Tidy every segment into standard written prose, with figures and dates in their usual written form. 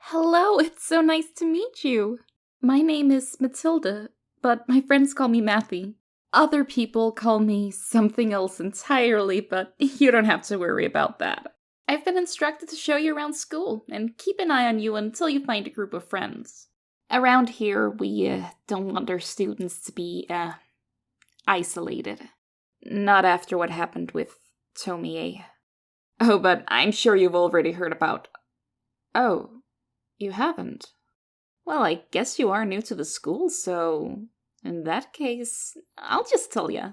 Hello, it's so nice to meet you. My name is Matilda, but my friends call me Mathy. Other people call me something else entirely, but you don't have to worry about that. I've been instructed to show you around school and keep an eye on you until you find a group of friends. Around here, we don't want our students to be, isolated. Not after what happened with Tomie. Oh, but I'm sure you've already heard about... Oh, you haven't? Well, I guess you are new to the school, so... in that case, I'll just tell ya.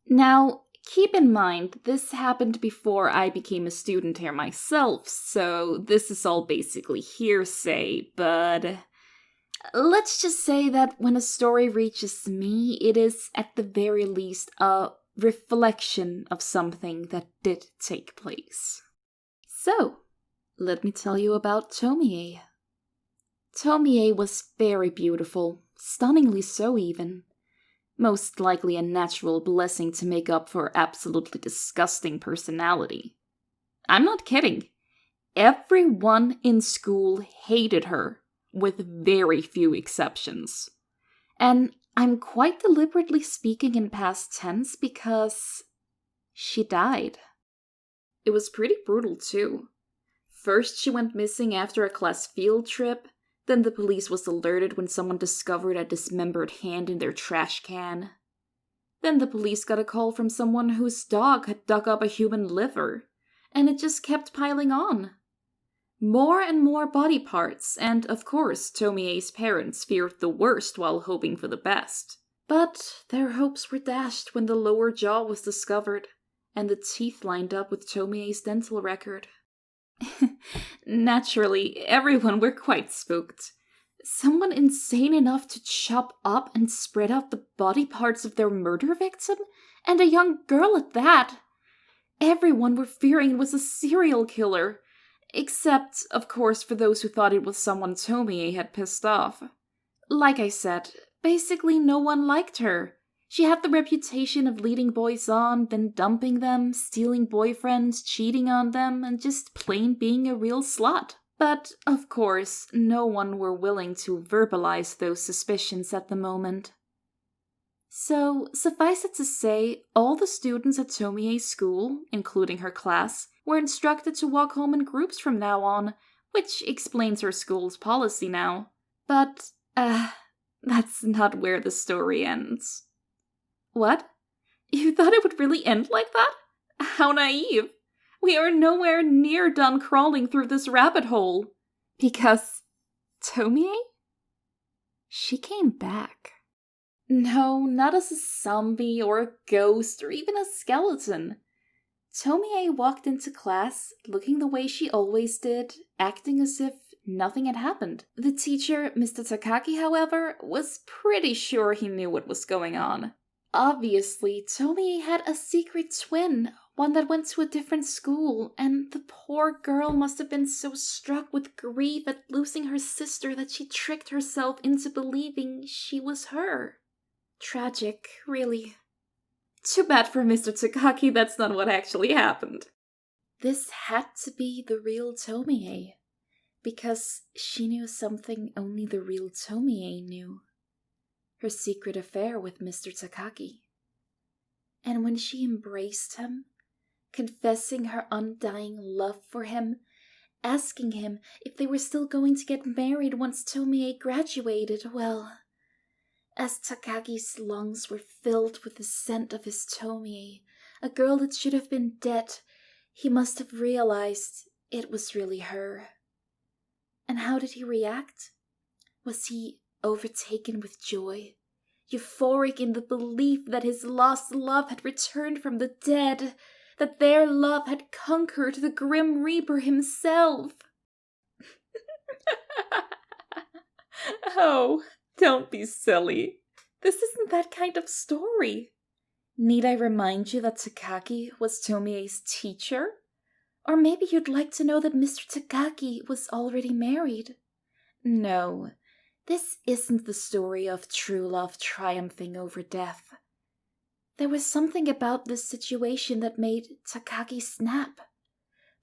Now, keep in mind, this happened before I became a student here myself, so this is all basically hearsay, but... let's just say that when a story reaches me, it is at the very least a reflection of something that did take place. So, let me tell you about Tomie. Tomie was very beautiful, stunningly so even. Most likely a natural blessing to make up for her absolutely disgusting personality. I'm not kidding. Everyone in school hated her, with very few exceptions. And I'm quite deliberately speaking in past tense because she died. It was pretty brutal too. First she went missing after a class field trip, then the police was alerted when someone discovered a dismembered hand in their trash can. Then the police got a call from someone whose dog had dug up a human liver, and it just kept piling on. More and more body parts, and of course Tomie's parents feared the worst while hoping for the best. But their hopes were dashed when the lower jaw was discovered, and the teeth lined up with Tomie's dental record. Naturally, everyone were quite spooked. Someone insane enough to chop up and spread out the body parts of their murder victim? And a young girl at that! Everyone were fearing it was a serial killer. Except, of course, for those who thought it was someone Tomie had pissed off. Like I said, basically no one liked her. She had the reputation of leading boys on, then dumping them, stealing boyfriends, cheating on them, and just plain being a real slut. But, of course, no one were willing to verbalize those suspicions at the moment. So, suffice it to say, all the students at Tomie's school, including her class, were instructed to walk home in groups from now on, which explains her school's policy now. But, that's not where the story ends. What? You thought it would really end like that? How naive! We are nowhere near done crawling through this rabbit hole. Because Tomie? She came back. No, not as a zombie or a ghost or even a skeleton. Tomie walked into class looking the way she always did, acting as if nothing had happened. The teacher, Mr. Takaki, however, was pretty sure he knew what was going on. Obviously, Tomie had a secret twin, one that went to a different school, and the poor girl must have been so struck with grief at losing her sister that she tricked herself into believing she was her. Tragic, really. Too bad for Mr. Takaki that's not what actually happened. This had to be the real Tomie, because she knew something only the real Tomie knew. Her secret affair with Mr. Takaki. And when she embraced him, confessing her undying love for him, asking him if they were still going to get married once Tomie graduated, well, as Takaki's lungs were filled with the scent of his Tomie, a girl that should have been dead, he must have realized it was really her. And how did he react? Was he overtaken with joy, euphoric in the belief that his lost love had returned from the dead, that their love had conquered the Grim Reaper himself? Oh, don't be silly. This isn't that kind of story. Need I remind you that Takaki was Tomie's teacher? Or maybe you'd like to know that Mr. Takaki was already married? No. This isn't the story of true love triumphing over death. There was something about this situation that made Takaki snap.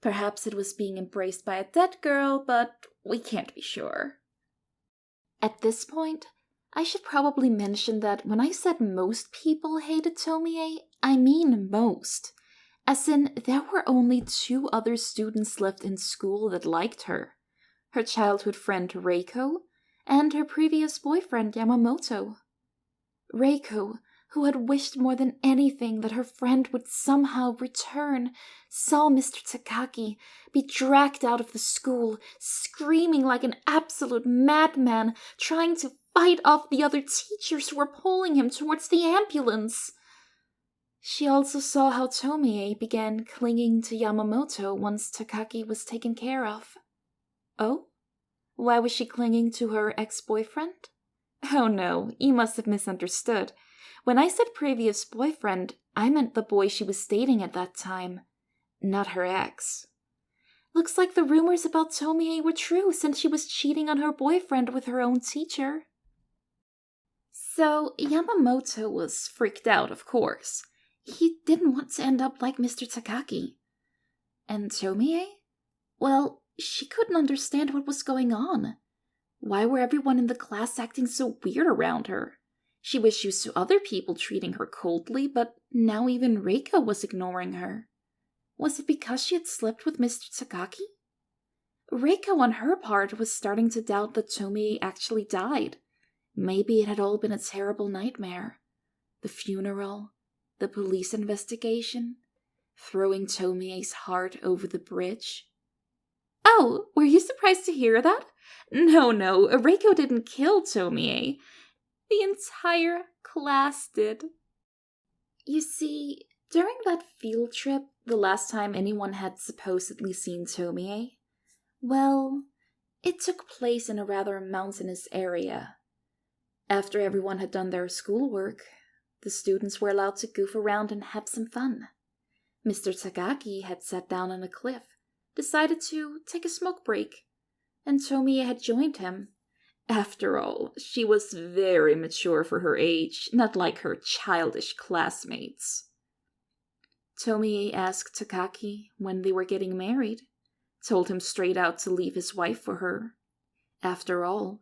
Perhaps it was being embraced by a dead girl, but we can't be sure. At this point, I should probably mention that when I said most people hated Tomie, I mean most. As in, there were only 2 other students left in school that liked her. Her childhood friend Reiko, and her previous boyfriend Yamamoto. Reiko, who had wished more than anything that her friend would somehow return, saw Mr. Takagi be dragged out of the school, screaming like an absolute madman, trying to fight off the other teachers who were pulling him towards the ambulance. She also saw how Tomie began clinging to Yamamoto once Takagi was taken care of. Oh? Why was she clinging to her ex-boyfriend? Oh no, you must have misunderstood. When I said previous boyfriend, I meant the boy she was dating at that time, not her ex. Looks like the rumors about Tomie were true since she was cheating on her boyfriend with her own teacher. So Yamamoto was freaked out, of course. He didn't want to end up like Mr. Takagi. And Tomie? Well, she couldn't understand what was going on. Why were everyone in the class acting so weird around her? She was used to other people treating her coldly, but now even Reiko was ignoring her. Was it because she had slept with Mr. Takagi? Reiko, on her part, was starting to doubt that Tomie actually died. Maybe it had all been a terrible nightmare. The funeral, the police investigation, throwing Tomie's heart over the bridge. Oh, were you surprised to hear that? No, Reiko didn't kill Tomie. The entire class did. You see, during that field trip, the last time anyone had supposedly seen Tomie, well, it took place in a rather mountainous area. After everyone had done their schoolwork, the students were allowed to goof around and have some fun. Mr. Takagi had sat down on a cliff, decided to take a smoke break, and Tomie had joined him. After all, she was very mature for her age, not like her childish classmates. Tomie asked Takagi when they were getting married, told him straight out to leave his wife for her. After all,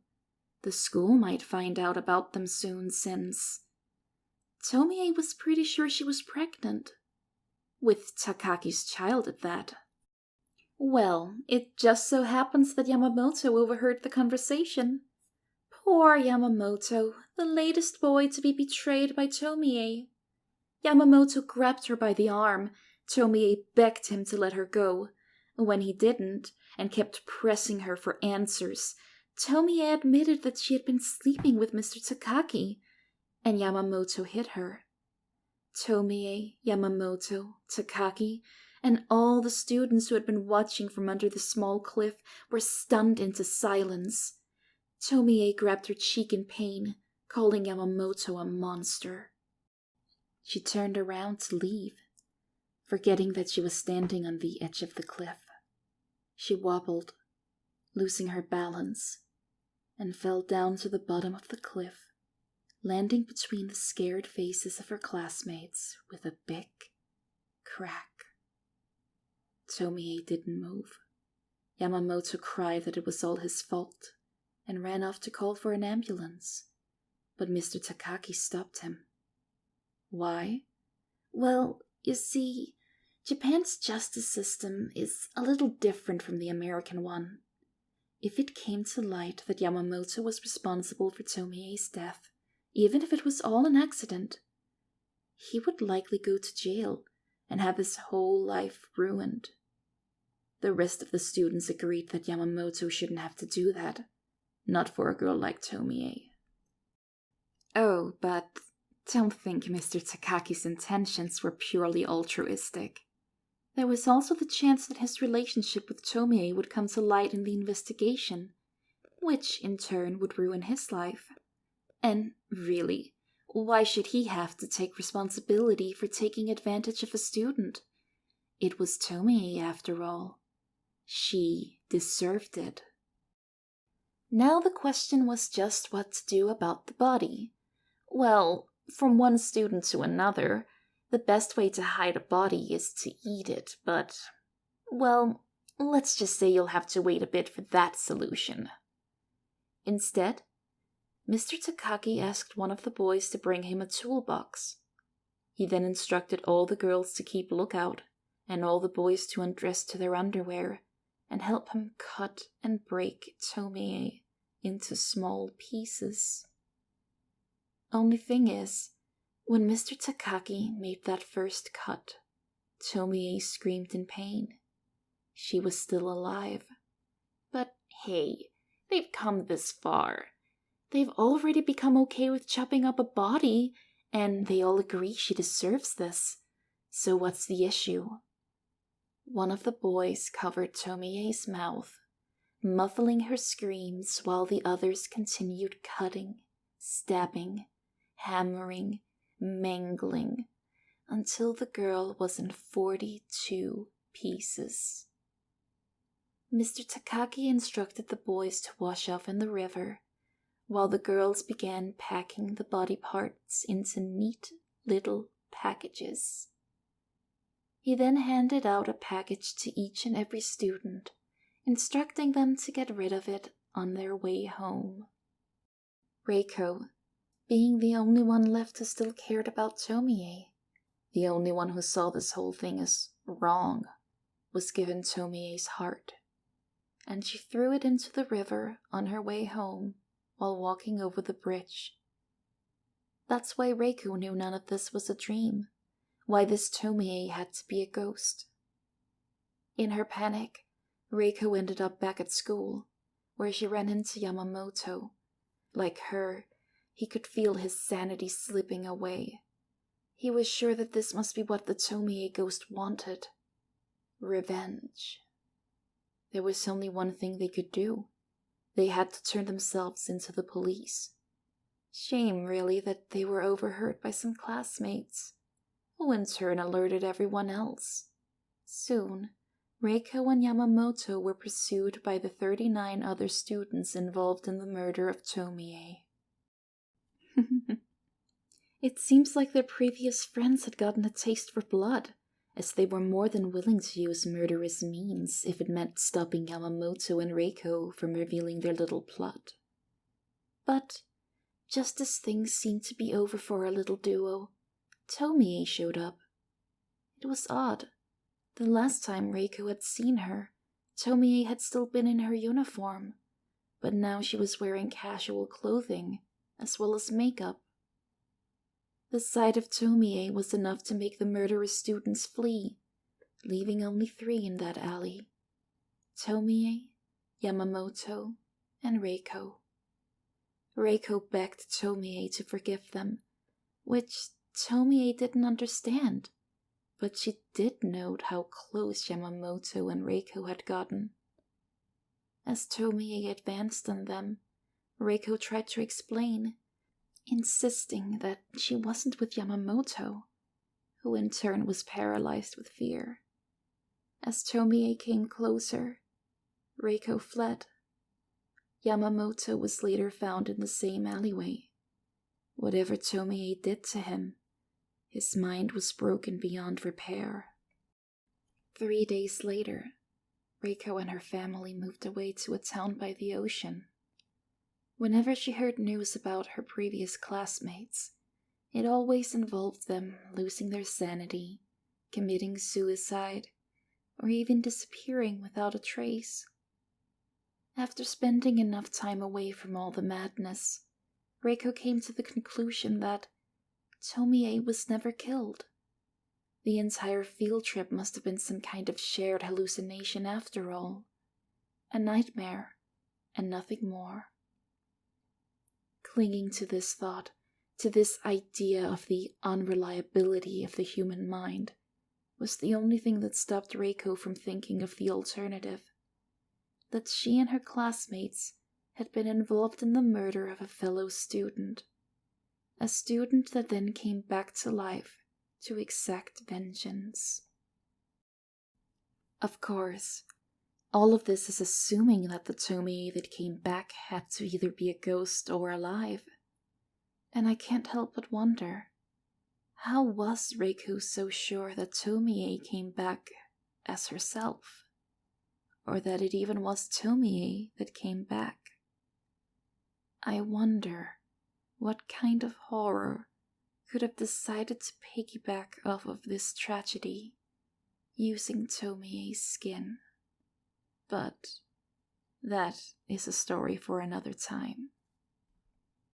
the school might find out about them soon since Tomie was pretty sure she was pregnant. With Takaki's child at that. Well, it just so happens that Yamamoto overheard the conversation. Poor Yamamoto, the latest boy to be betrayed by Tomie. Yamamoto grabbed her by the arm. Tomie begged him to let her go. When he didn't, and kept pressing her for answers, Tomie admitted that she had been sleeping with Mr. Takagi, and Yamamoto hit her. Tomie, Yamamoto, Takagi, and all the students who had been watching from under the small cliff were stunned into silence. Tomie grabbed her cheek in pain, calling Yamamoto a monster. She turned around to leave, forgetting that she was standing on the edge of the cliff. She wobbled, losing her balance, and fell down to the bottom of the cliff, landing between the scared faces of her classmates with a big crack. Tomie didn't move. Yamamoto cried that it was all his fault and ran off to call for an ambulance, but Mr. Takagi stopped him. Why? Well, you see, Japan's justice system is a little different from the American one. If it came to light that Yamamoto was responsible for Tomie's death, even if it was all an accident, he would likely go to jail and have his whole life ruined. The rest of the students agreed that Yamamoto shouldn't have to do that, not for a girl like Tomie. Oh, but don't think Mr. Takaki's intentions were purely altruistic. There was also the chance that his relationship with Tomie would come to light in the investigation, which in turn would ruin his life. And really, why should he have to take responsibility for taking advantage of a student? It was Tomie, after all. She deserved it. Now the question was just what to do about the body. Well, from one student to another, the best way to hide a body is to eat it, but Well, let's just say you'll have to wait a bit for that solution. Instead, Mr. Takagi asked one of the boys to bring him a toolbox. He then instructed all the girls to keep lookout, and all the boys to undress to their underwear, and help him cut and break Tomie into small pieces. Only thing is, when Mr. Takagi made that first cut, Tomie screamed in pain. She was still alive. But hey, they've come this far. They've already become okay with chopping up a body, and they all agree she deserves this. So what's the issue? One of the boys covered Tomie's mouth, muffling her screams while the others continued cutting, stabbing, hammering, mangling, until the girl was in 42 pieces. Mr. Takagi instructed the boys to wash off in the river, while the girls began packing the body parts into neat little packages. He then handed out a package to each and every student, instructing them to get rid of it on their way home. Reiko, being the only one left who still cared about Tomie, the only one who saw this whole thing as wrong, was given Tomie's heart, and she threw it into the river on her way home while walking over the bridge. That's why Reiko knew none of this was a dream, why this Tomie had to be a ghost. In her panic, Reiko ended up back at school, where she ran into Yamamoto. Like her, he could feel his sanity slipping away. He was sure that this must be what the Tomie ghost wanted. Revenge. There was only one thing they could do. They had to turn themselves into the police. Shame, really, that they were overheard by some classmates, who in turn alerted everyone else. Soon, Reiko and Yamamoto were pursued by the 39 other students involved in the murder of Tomie. It seems like their previous friends had gotten a taste for blood, as they were more than willing to use murderous means if it meant stopping Yamamoto and Reiko from revealing their little plot. But, just as things seemed to be over for our little duo, Tomie showed up. It was odd. The last time Reiko had seen her, Tomie had still been in her uniform, but now she was wearing casual clothing, as well as makeup. The sight of Tomie was enough to make the murderous students flee, leaving only 3 in that alley: Tomie, Yamamoto, and Reiko. Reiko begged Tomie to forgive them, which Tomie didn't understand, but she did note how close Yamamoto and Reiko had gotten. As Tomie advanced on them, Reiko tried to explain, insisting that she wasn't with Yamamoto, who in turn was paralyzed with fear. As Tomie came closer, Reiko fled. Yamamoto was later found in the same alleyway. Whatever Tomie did to him, his mind was broken beyond repair. 3 days later, Reiko and her family moved away to a town by the ocean. Whenever she heard news about her previous classmates, it always involved them losing their sanity, committing suicide, or even disappearing without a trace. After spending enough time away from all the madness, Reiko came to the conclusion that Tomie was never killed. The entire field trip must have been some kind of shared hallucination after all. A nightmare, and nothing more. Clinging to this thought, to this idea of the unreliability of the human mind, was the only thing that stopped Reiko from thinking of the alternative: that she and her classmates had been involved in the murder of a fellow student. A student that then came back to life to exact vengeance. Of course, all of this is assuming that the Tomie that came back had to either be a ghost or alive. And I can't help but wonder, how was Reiko so sure that Tomie came back as herself, or that it even was Tomie that came back. I wonder what kind of horror could have decided to piggyback off of this tragedy using Tomie's skin. But that is a story for another time.